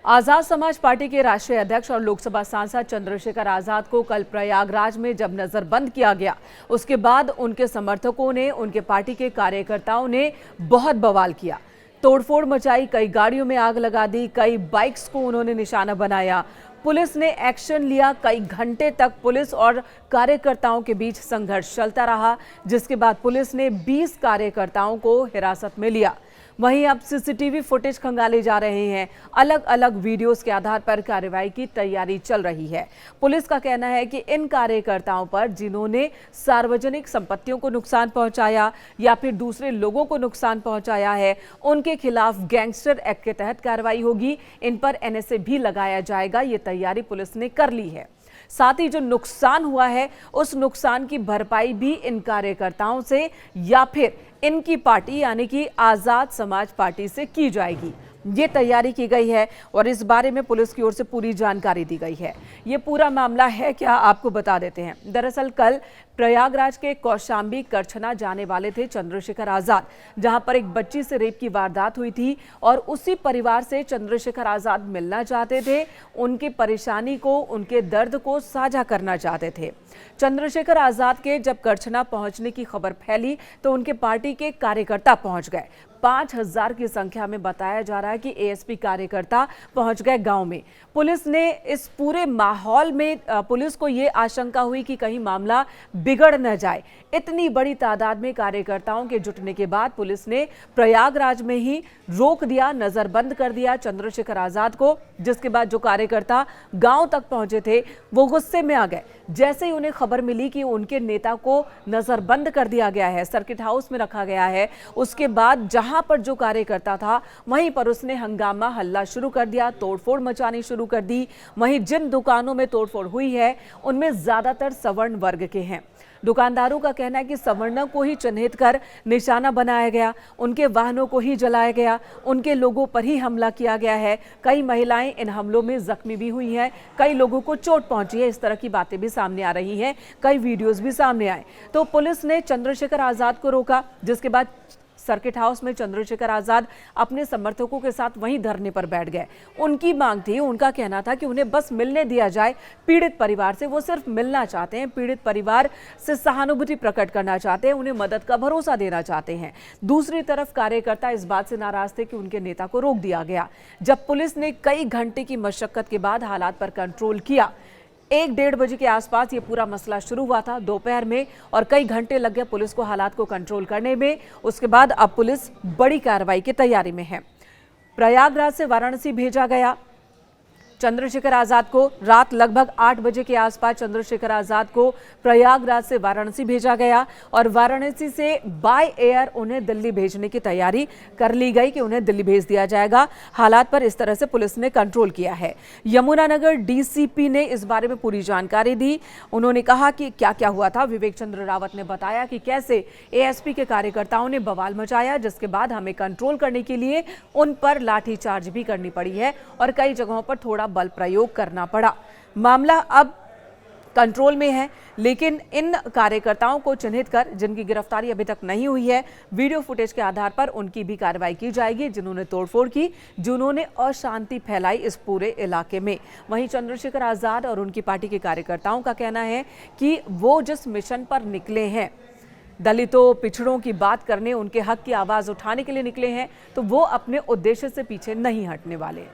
Azad Samaj party के राष्ट्रीय अध्यक्ष और लोकसभा सांसद चंद्रशेखर आजाद को कल प्रयागराज में जब नजरबंद किया गया, उसके बाद उनके समर्थकों ने, उनके पार्टी के कार्यकर्ताओं ने बहुत बवाल किया। तोड़फोड़ मचाई, कई गाड़ियों में आग लगा दी, कई बाइक्स को उन्होंने निशाना बनाया। पुलिस ने एक्शन लिया। कई घंटे तक पुलिस और कार्यकर्ताओं के बीच संघर्ष चलता रहा, जिसके बाद पुलिस ने 20 कार्यकर्ताओं को हिरासत में लिया। वहीं अब सीसीटीवी फुटेज खंगाले जा रहे हैं। अलग अलग वीडियोस के आधार पर कार्रवाई की तैयारी चल रही है। पुलिस का कहना है कि इन कार्यकर्ताओं पर, जिन्होंने सार्वजनिक संपत्तियों को नुकसान पहुंचाया या फिर दूसरे लोगों को नुकसान पहुंचाया है, उनके खिलाफ गैंगस्टर एक्ट के तहत कार्रवाई होगी। इन पर एनएसए भी लगाया जाएगा। ये तैयारी पुलिस ने कर ली है। साथ ही जो नुकसान हुआ है, उस नुकसान की भरपाई भी इन कार्यकर्ताओं से या फिर इनकी पार्टी यानी कि आजाद समाज पार्टी से की जाएगी। ये तैयारी की गई है और इस बारे में पुलिस की ओर से पूरी जानकारी दी गई है। ये पूरा मामला है क्या, आपको बता देते हैं। दरअसल कल प्रयागराज के कौशांबी करछना जाने वाले थे चंद्रशेखर आजाद, जहां पर एक बच्ची से रेप की वारदात हुई थी और उसी परिवार से चंद्रशेखर आजाद मिलना चाहते थे। उनकी परेशानी को, उनके दर्द को साझा करना चाहते थे। चंद्रशेखर आजाद के जब करछना पहुंचने की खबर फैली तो उनके पार्टी के कार्यकर्ता पहुंच गए। 5000 की संख्या में बताया जा रहा है कि एएसपी कार्यकर्ता पहुंच गए गांव में। पुलिस ने इस पूरे माहौल में, पुलिस को ये आशंका हुई कि कहीं मामला बिगड़ न जाए। इतनी बड़ी तादाद में कार्यकर्ताओं के जुटने के बाद पुलिस ने प्रयागराज में ही रोक दिया, नजरबंद कर दिया चंद्रशेखर आजाद को। जिसके बाद जो कार्यकर्ता गांव तक पहुंचे थे वो गुस्से में आ गए। जैसे ही उन्हें खबर मिली कि उनके नेता को नजरबंद कर दिया गया है, सर्किट हाउस में रखा गया है, उसके बाद जहां पर जो कार्यकर्ता था वहीं पर उसने हंगामा, हल्ला शुरू कर दिया, तोड़फोड़ मचानी शुरू कर दी। वहीं जिन दुकानों में तोड़फोड़ हुई है उनमें ज्यादातर सवर्ण वर्ग के हैं। दुकानदारों का कहना है कि सवर्णों को ही चिन्हित कर निशाना बनाया गया, उनके वाहनों को ही जलाया गया, उनके लोगों पर ही हमला किया गया है। कई महिलाएं इन हमलों में जख्मी भी हुई हैं, कई लोगों को चोट पहुंची है। इस तरह की बातें भी सामने आ रही हैं, कई वीडियोस भी सामने आए। तो पुलिस ने चंद्रशेखर आजाद को रोका, जिसके बाद सर्किट हाउस में चंद्रशेखर आजाद अपने समर्थकों के साथ वहीं धरने पर बैठ गए। उनकी मांग थी, उनका कहना था कि उन्हें बस मिलने दिया जाए पीड़ित परिवार से। वो सिर्फ मिलना चाहते हैं, पीड़ित परिवार से सहानुभूति प्रकट करना चाहते हैं, उन्हें मदद का भरोसा देना चाहते हैं। दूसरी तरफ कार्यकर्ता इस बात से नाराज थे कि उनके नेता को रोक दिया गया। जब पुलिस ने कई घंटे की मशक्कत के बाद हालात पर कंट्रोल किया, 1-1:30 बजे के आसपास ये पूरा मसला शुरू हुआ था दोपहर में, और कई घंटे लग गए पुलिस को हालात को कंट्रोल करने में। उसके बाद अब पुलिस बड़ी कार्रवाई की तैयारी में है। प्रयागराज से वाराणसी भेजा गया चंद्रशेखर आजाद को। रात लगभग 8 बजे के आसपास चंद्रशेखर आजाद को प्रयागराज से वाराणसी भेजा गया और वाराणसी से बाय एयर उन्हें दिल्ली भेजने की तैयारी कर ली गई कि उन्हें दिल्ली भेज दिया जाएगा। हालात पर इस तरह से पुलिस ने कंट्रोल किया है। यमुनानगर डीसीपी ने इस बारे में पूरी जानकारी दी। उन्होंने कहा कि क्या क्या हुआ था। विवेक चंद्र रावत ने बताया कि कैसे एएसपी के कार्यकर्ताओं ने बवाल मचाया, जिसके बाद हमें कंट्रोल करने के लिए उन पर लाठीचार्ज भी करनी पड़ी है और कई जगहों पर थोड़ा बल प्रयोग करना पड़ा। मामला अब कंट्रोल में है, लेकिन इन कार्यकर्ताओं को चिन्हित कर, जिनकी गिरफ्तारी अभी तक नहीं हुई है, वीडियो फुटेज के आधार पर उनकी भी कार्रवाई की जाएगी, जिन्होंने तोड़फोड़ की, जिन्होंने अशांति फैलाई इस पूरे इलाके में। वहीं चंद्रशेखर आजाद और उनकी पार्टी के कार्यकर्ताओं का कहना है कि वो जिस मिशन पर निकले हैं, दलितों, पिछड़ों की बात करने, उनके हक की आवाज उठाने के लिए निकले हैं, तो वो अपने उद्देश्य से पीछे नहीं हटने वाले।